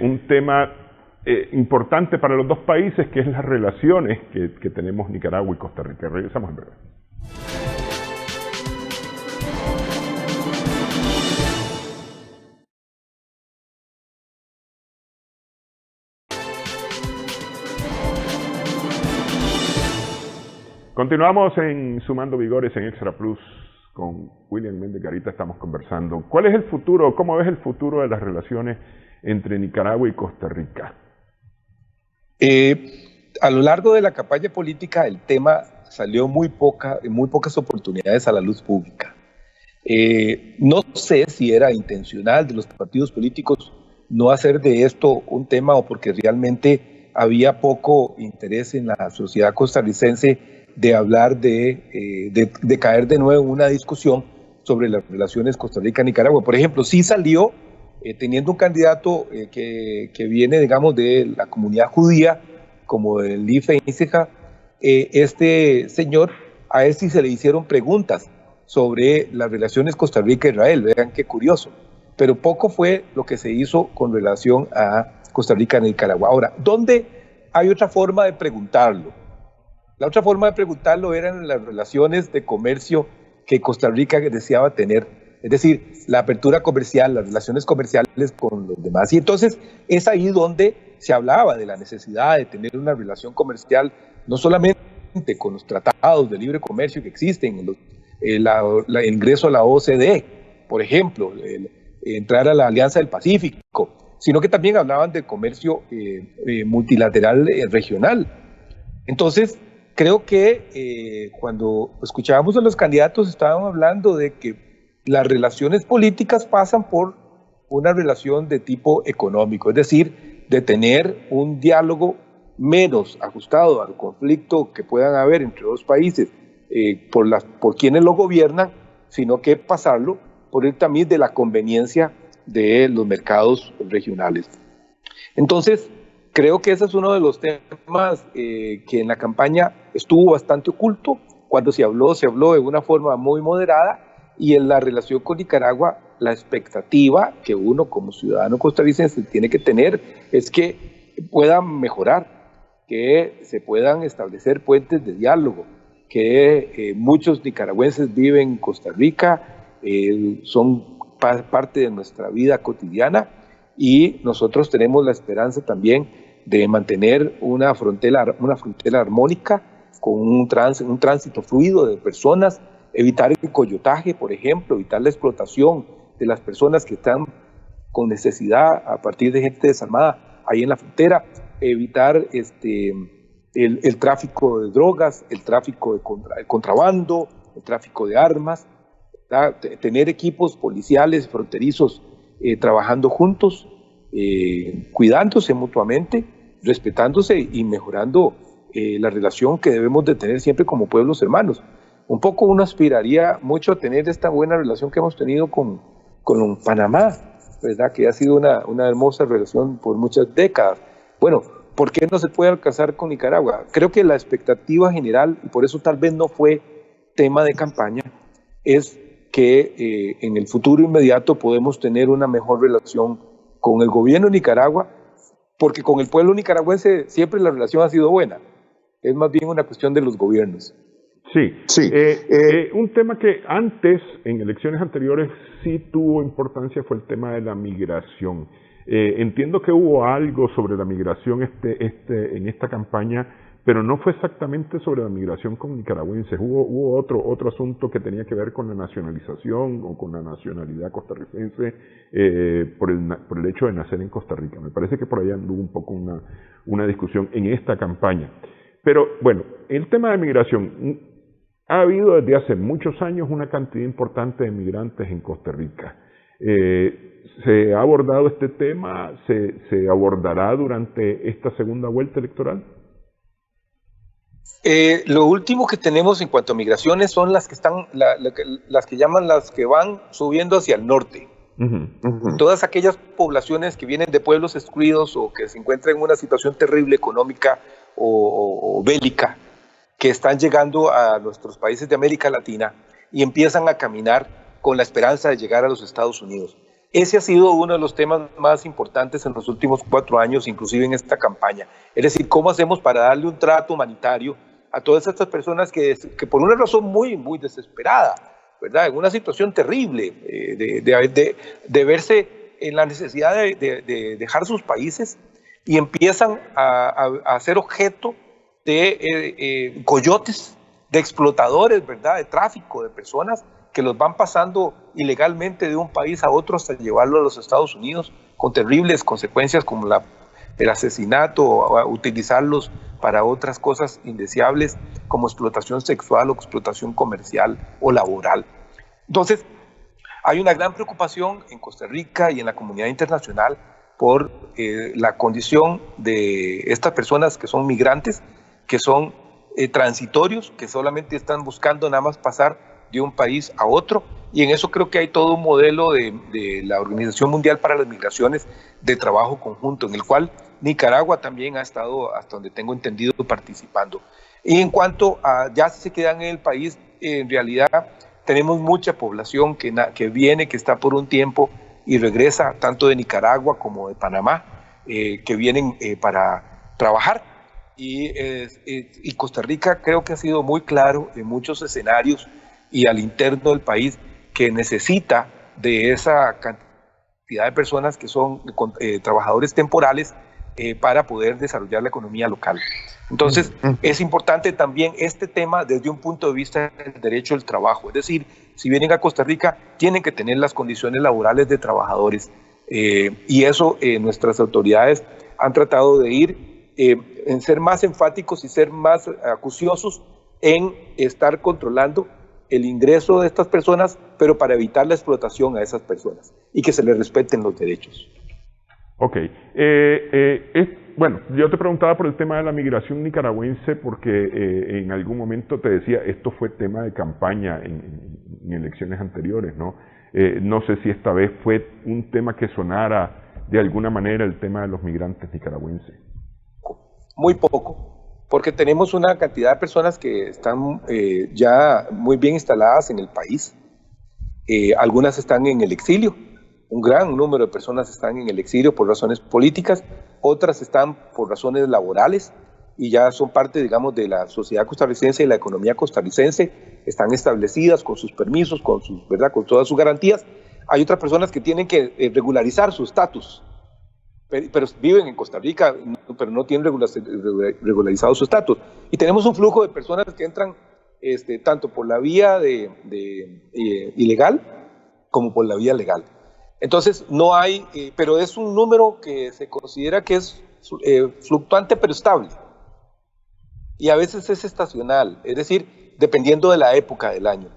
un tema importante para los dos países, que es las relaciones que tenemos Nicaragua y Costa Rica. Regresamos en breve. Continuamos en Sumando Vigores en Extra Plus con William Méndez Garita. Estamos conversando. ¿Cuál es el futuro? ¿Cómo ves el futuro de las relaciones entre Nicaragua y Costa Rica? A lo largo de la campaña política el tema salió muy pocas oportunidades a la luz pública. No sé si era intencional de los partidos políticos no hacer de esto un tema o porque realmente había poco interés en la sociedad costarricense de hablar de caer de nuevo en una discusión sobre las relaciones Costa Rica-Nicaragua. Por ejemplo, sí salió teniendo un candidato que viene, digamos, de la comunidad judía, como el IFE Inseja, este señor, a él sí se le hicieron preguntas sobre las relaciones Costa Rica-Israel. Vean qué curioso. Pero poco fue lo que se hizo con relación a Costa Rica-Nicaragua. Ahora, ¿dónde hay otra forma de preguntarlo? La otra forma de preguntarlo eran las relaciones de comercio que Costa Rica deseaba tener. Es decir, la apertura comercial, las relaciones comerciales con los demás. Y entonces es ahí donde se hablaba de la necesidad de tener una relación comercial, no solamente con los tratados de libre comercio que existen, el ingreso a la OCDE, por ejemplo, entrar a la Alianza del Pacífico, sino que también hablaban del comercio multilateral regional. Entonces, creo que cuando escuchábamos a los candidatos estaban hablando de que las relaciones políticas pasan por una relación de tipo económico, es decir, de tener un diálogo menos ajustado al conflicto que puedan haber entre dos países por quienes lo gobiernan, sino que pasarlo por el tamiz de la conveniencia de los mercados regionales. Entonces, creo que ese es uno de los temas que en la campaña estuvo bastante oculto. Cuando se habló de una forma muy moderada, y en la relación con Nicaragua, la expectativa que uno como ciudadano costarricense tiene que tener es que puedan mejorar, que se puedan establecer puentes de diálogo, que muchos nicaragüenses viven en Costa Rica, son parte de nuestra vida cotidiana y nosotros tenemos la esperanza también de mantener una frontera armónica con un tránsito fluido de personas, evitar el coyotaje, por ejemplo, evitar la explotación de las personas que están con necesidad a partir de gente desarmada ahí en la frontera, evitar el tráfico de drogas, el tráfico de contrabando, el tráfico de armas, tener equipos policiales fronterizos trabajando juntos, cuidándose mutuamente, respetándose y mejorando la relación que debemos de tener siempre como pueblos hermanos. Un poco uno aspiraría mucho a tener esta buena relación que hemos tenido con Panamá, ¿verdad? Que ha sido una hermosa relación por muchas décadas. Bueno, ¿por qué no se puede alcanzar con Nicaragua? Creo que la expectativa general, y por eso tal vez no fue tema de campaña, es que en el futuro inmediato podemos tener una mejor relación con el gobierno de Nicaragua, porque con el pueblo nicaragüense siempre la relación ha sido buena. Es más bien una cuestión de los gobiernos. Sí. Un tema que antes, en elecciones anteriores, sí tuvo importancia fue el tema de la migración. Entiendo que hubo algo sobre la migración en esta campaña, pero no fue exactamente sobre la migración con nicaragüenses. Hubo otro asunto que tenía que ver con la nacionalización o con la nacionalidad costarricense por el hecho de nacer en Costa Rica. Me parece que por allá hubo un poco una discusión en esta campaña. Pero bueno, el tema de migración, ha habido desde hace muchos años una cantidad importante de migrantes en Costa Rica. ¿Se ha abordado este tema? ¿Se abordará durante esta segunda vuelta electoral? Lo último que tenemos en cuanto a migraciones son las que están, las que llaman las que van subiendo hacia el norte. Todas aquellas poblaciones que vienen de pueblos excluidos o que se encuentran en una situación terrible económica o bélica, que están llegando a nuestros países de América Latina y empiezan a caminar con la esperanza de llegar a los Estados Unidos. Ese ha sido uno de los temas más importantes en los últimos 4 años, inclusive en esta campaña. Es decir, ¿cómo hacemos para darle un trato humanitario a todas estas personas que por una razón muy, muy desesperada, ¿verdad? En una situación terrible de verse en la necesidad de dejar sus países y empiezan a ser objeto de coyotes, de explotadores, ¿verdad? De tráfico de personas que los van pasando ilegalmente de un país a otro hasta llevarlo a los Estados Unidos, con terribles consecuencias como el asesinato o utilizarlos para otras cosas indeseables como explotación sexual o explotación comercial o laboral. Entonces, hay una gran preocupación en Costa Rica y en la comunidad internacional por la condición de estas personas que son migrantes, que son transitorios, que solamente están buscando nada más pasar de un país a otro, y en eso creo que hay todo un modelo de la Organización Mundial para las Migraciones de trabajo conjunto, en el cual Nicaragua también ha estado, hasta donde tengo entendido, participando. Y en cuanto a ya si se quedan en el país, en realidad tenemos mucha población que viene, que está por un tiempo y regresa, tanto de Nicaragua como de Panamá, que vienen para trabajar. Y Costa Rica creo que ha sido muy claro en muchos escenarios y al interno del país que necesita de esa cantidad de personas que son trabajadores temporales para poder desarrollar la economía local. Entonces, es importante también este tema desde un punto de vista del derecho al trabajo. Es decir, si vienen a Costa Rica, tienen que tener las condiciones laborales de trabajadores. Y eso nuestras autoridades han tratado de ir en ser más enfáticos y ser más acuciosos en estar controlando el ingreso de estas personas, pero para evitar la explotación a esas personas y que se les respeten los derechos. Ok. Bueno, yo te preguntaba por el tema de la migración nicaragüense porque en algún momento te decía, esto fue tema de campaña en elecciones anteriores, ¿no? No sé si esta vez fue un tema que sonara de alguna manera el tema de los migrantes nicaragüenses. Muy poco. Porque tenemos una cantidad de personas que están ya muy bien instaladas en el país. Algunas están en el exilio, un gran número de personas están en el exilio por razones políticas, otras están por razones laborales y ya son parte, digamos, de la sociedad costarricense y la economía costarricense, están establecidas con sus permisos, ¿verdad? Con todas sus garantías. Hay otras personas que tienen que regularizar su estatus pero viven en Costa Rica, pero no tienen regularizado su estatus. Y tenemos un flujo de personas que entran tanto por la vía ilegal como por la vía legal. Entonces, no hay, pero es un número que se considera que es fluctuante pero estable. Y a veces es estacional, es decir, dependiendo de la época del año.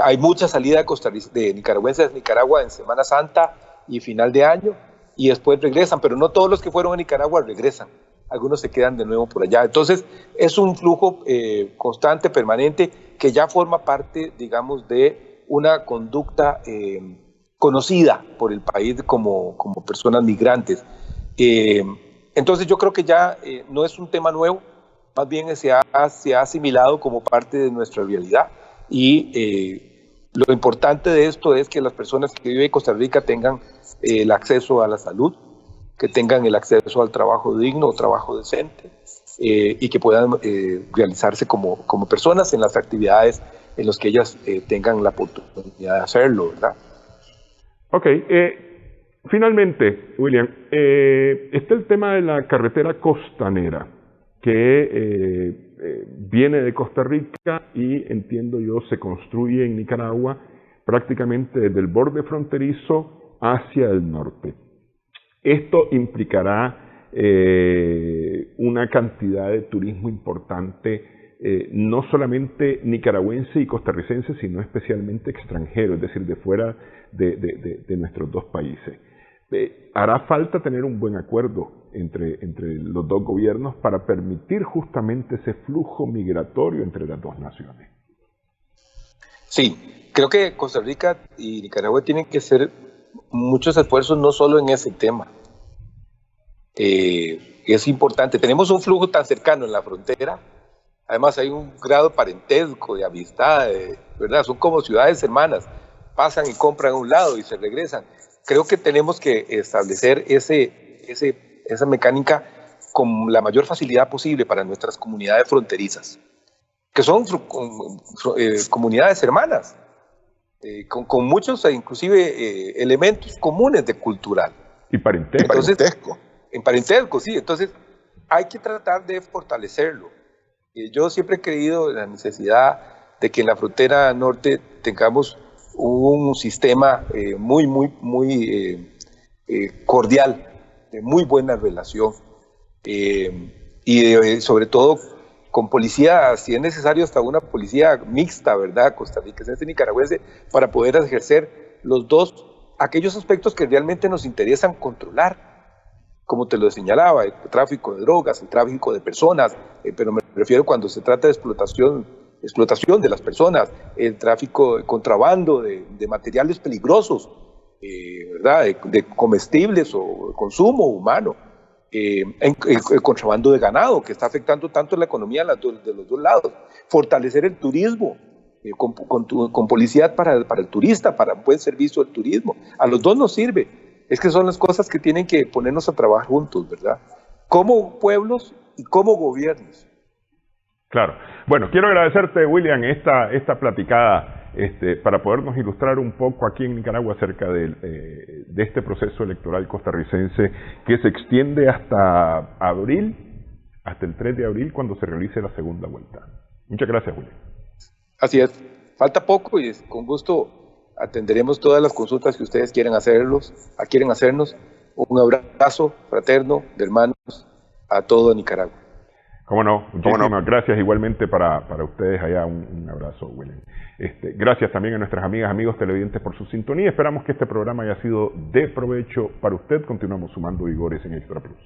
Hay mucha salida de nicaragüenses de Nicaragua en Semana Santa y final de año, y después regresan, pero no todos los que fueron a Nicaragua regresan. Algunos se quedan de nuevo por allá. Entonces, es un flujo constante, permanente, que ya forma parte, digamos, de una conducta conocida por el país como personas migrantes. Entonces, yo creo que ya no es un tema nuevo, más bien se ha asimilado como parte de nuestra realidad. Y lo importante de esto es que las personas que viven en Costa Rica tengan el acceso a la salud, que tengan el acceso al trabajo digno, trabajo decente, y que puedan realizarse como personas en las actividades en las que ellas tengan la oportunidad de hacerlo, ¿verdad? Ok, finalmente, William, está el tema de la carretera costanera, que viene de Costa Rica y, entiendo yo, se construye en Nicaragua prácticamente desde el borde fronterizo hacia el norte. Esto implicará una cantidad de turismo importante, no solamente nicaragüense y costarricense, sino especialmente extranjero, es decir, de fuera de nuestros dos países. Hará falta tener un buen acuerdo entre los dos gobiernos para permitir justamente ese flujo migratorio entre las dos naciones. Sí, creo que Costa Rica y Nicaragua tienen que hacer muchos esfuerzos, no solo en ese tema. Es importante. Tenemos un flujo tan cercano en la frontera. Además, hay un grado de parentesco, de amistad, ¿verdad? Son como ciudades hermanas. Pasan y compran a un lado y se regresan. Creo que tenemos que establecer esa mecánica con la mayor facilidad posible para nuestras comunidades fronterizas, que son comunidades hermanas, con muchos inclusive elementos comunes de cultural. Y parentesco. Entonces, en parentesco, sí. Entonces, hay que tratar de fortalecerlo. Yo siempre he creído en la necesidad de que en la frontera norte tengamos un sistema muy cordial, de muy buena relación, y sobre todo con policía, si es necesario, hasta una policía mixta, ¿verdad? Costarricense y nicaragüense, para poder ejercer aquellos aspectos que realmente nos interesan controlar, como te lo señalaba, el tráfico de drogas, el tráfico de personas, pero me refiero cuando se trata de explotación de las personas, el tráfico de contrabando de materiales peligrosos, ¿verdad? De comestibles o consumo humano, el contrabando de ganado, que está afectando tanto la economía de los dos lados, fortalecer el turismo, con publicidad para el turista, para un buen servicio del turismo. A los dos nos sirve. Es que son las cosas que tienen que ponernos a trabajar juntos, ¿verdad? Como pueblos y como gobiernos. Claro. Bueno, quiero agradecerte, William, esta platicada para podernos ilustrar un poco aquí en Nicaragua acerca de este proceso electoral costarricense que se extiende hasta el 3 de abril, cuando se realice la segunda vuelta. Muchas gracias, William. Así es. Falta poco y con gusto atenderemos todas las consultas que ustedes quieren hacernos. Un abrazo fraterno de hermanos a todo Nicaragua. Cómo no, muchísimas gracias igualmente para ustedes allá, un abrazo, William. Gracias también a nuestras amigas, amigos televidentes por su sintonía. Esperamos que este programa haya sido de provecho para usted. Continuamos sumando vigores en Extra Plus.